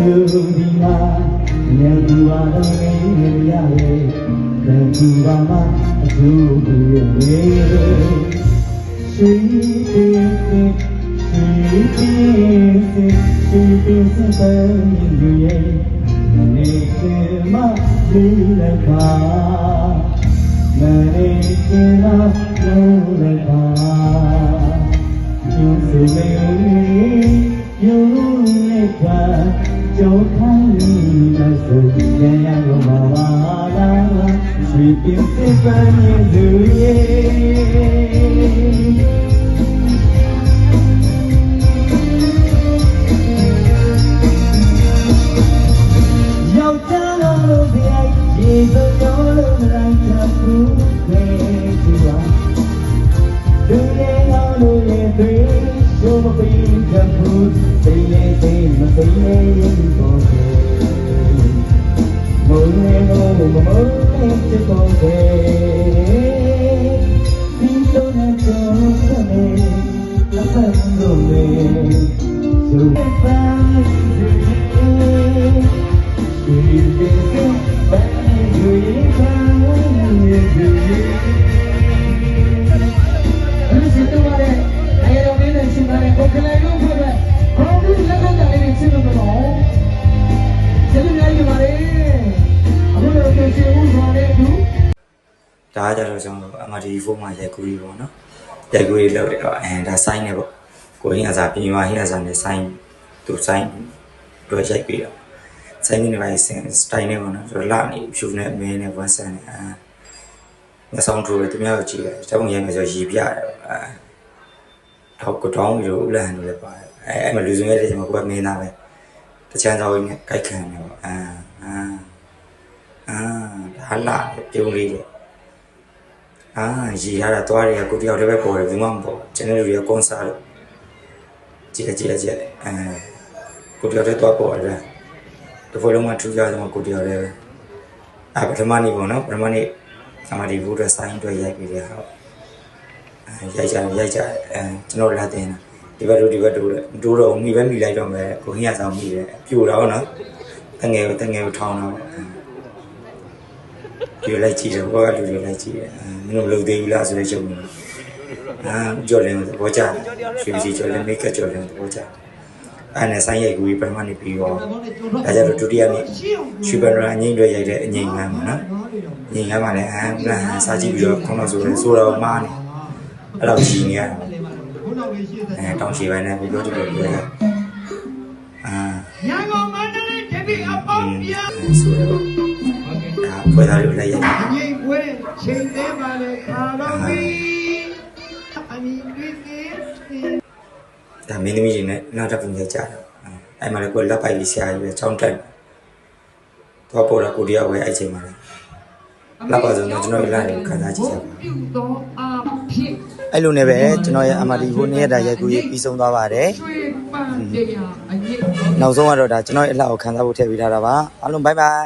Sudina Nyadua Dhammayare Dhamma Sudhuwe Sweet Sweet Nekema Lulaka Nekema Lulaka Yuleka Jokhani Nasu Yaya Gomawala Sweet Symphony Duyeဒါကြတော့ကျွန်တော်အမဒီဖုန်းမှာရိုက်ကူးပြီးပေါ့နော်ရိုက်ကူးလေးလုပ်တယ်တော့ဒါဆိုင်းနေပေါ့ကိုရင်းအစားပြင်ရွာဟင်းအစားနဲ့ဆိုင်းသူဆိုင်းတွေ့ရိုက်ပြီးတော့ဆိုင်းနေပါစင်စတိုင်နေပေါ့နော်ဆိုလာနေဖြူနေအမင်းနဲ့ဝန်ဆန်နေမဆောင်ထိုးတယ်သူများကိုကြည့်တယ်တောင်းရိုက်မယ်ဆိုရီပြတယ်တော့ကတော့ပြီးတော့ဦးလန်လို့လည်းပါတယ်အဲ့မှာလူစုံရဲ့တဲ့ကျွန်တော်ကမင်းသားပဲတချမ်းသောင်းကြီးနဲ့ကြိုက်ခံနေပေါ့ဒါလာပြုံးလေးရီရတာသွားရကိုတယောက်တည်းပဲပေါ်တယ်ဘူးမှမပေါ်ကျွန်တော်တို့ရကွန်ဆာလို့ကြည့်ကိုတယောက်တည်းသွားပေါ်တယ်တဖိုးလုံးမှထူးခြားဆုံးကိုတယောက်တည်းပဲပထမနေ့ပေါ့နော်ပထမနေ့အမဒီဘူးတဲ့ဆိုင်းတွေရိုက်ပြီးတယ်ဟုတ်ရိုက်ကြကျွန်တော်လာတင်ဒီဘက်တို့တော့မိပဲမိလိုက်တော့မယ်ကိုဟင်းရဆောင်မိတယ်ပြိုတော့နော်တငယ်ကိုထောင်းတော့ဒီလိုက်ကြည့်တယ်ဘောကလူတွေလိုက်ကြည့်တယ်မင်းတို့လုံသေးဘူးလားဆိုတဲ့ရုပ်မျိုးကြော်လင်းဘောကြရွှေစီကြော်လင်းမိတ်ကကြော်လင်းဘောကြအဲ့နဲ့ဆိုင်းရိုက်ကူပထမနေ့ပြီးတော့ဒါကြတော့ဒုတိယနေ့ရွှေပရအငိမ့်တွေရိုက်တဲ့အငိမ့်ကမ်းပါနော်ငိမ့်ကမ်းပါလေစားကြည့်ပြီးတော့ခုနဆိုတော့မားနေအဲ့လိုကြီးနေရတယ်တောင်ရှိပိုင်းနဲ့ပြီးတော့ဒီလိုပြောရရန်ကုန်မန္တလေးတပိအပေါင်းပြဆိုတော့ဖွဲ့သားတွေလိုက်ရိုက်ငိမ့်ပွဲချိန်သေးပါလေခါတော့ပြီအမီတွေ့နေဒါမင်းသမီးတွေနဲ့နောက်တစ်ပုံရိုက်ကြတယ်အဲ့မှာလည်းကိုလက်ပိုက်ပြီးဆရာကြီးပဲချောင်းတက်တော့ပေါ်တော့ကိုတယောက်ပဲအဲ့ချိန်မှာလက်ပါဆိုတော့ကျွန်တော်လာတယ်ခံစားကြည့်ရပါအဲ့လိုနဲ့ပဲကျွန်တော်ရဲ့အမဒီကိုနေ့ရက်တာရိုက်ကူးရေးပြီးဆုံးသွားပါတယ်နောက်ဆုံးကတော့ဒါကျွန်တော်ရဲ့အလှကိုခံစားဖို့ထည့်ပေးထားတာပါအားလုံးဘိုင်ဘိုင်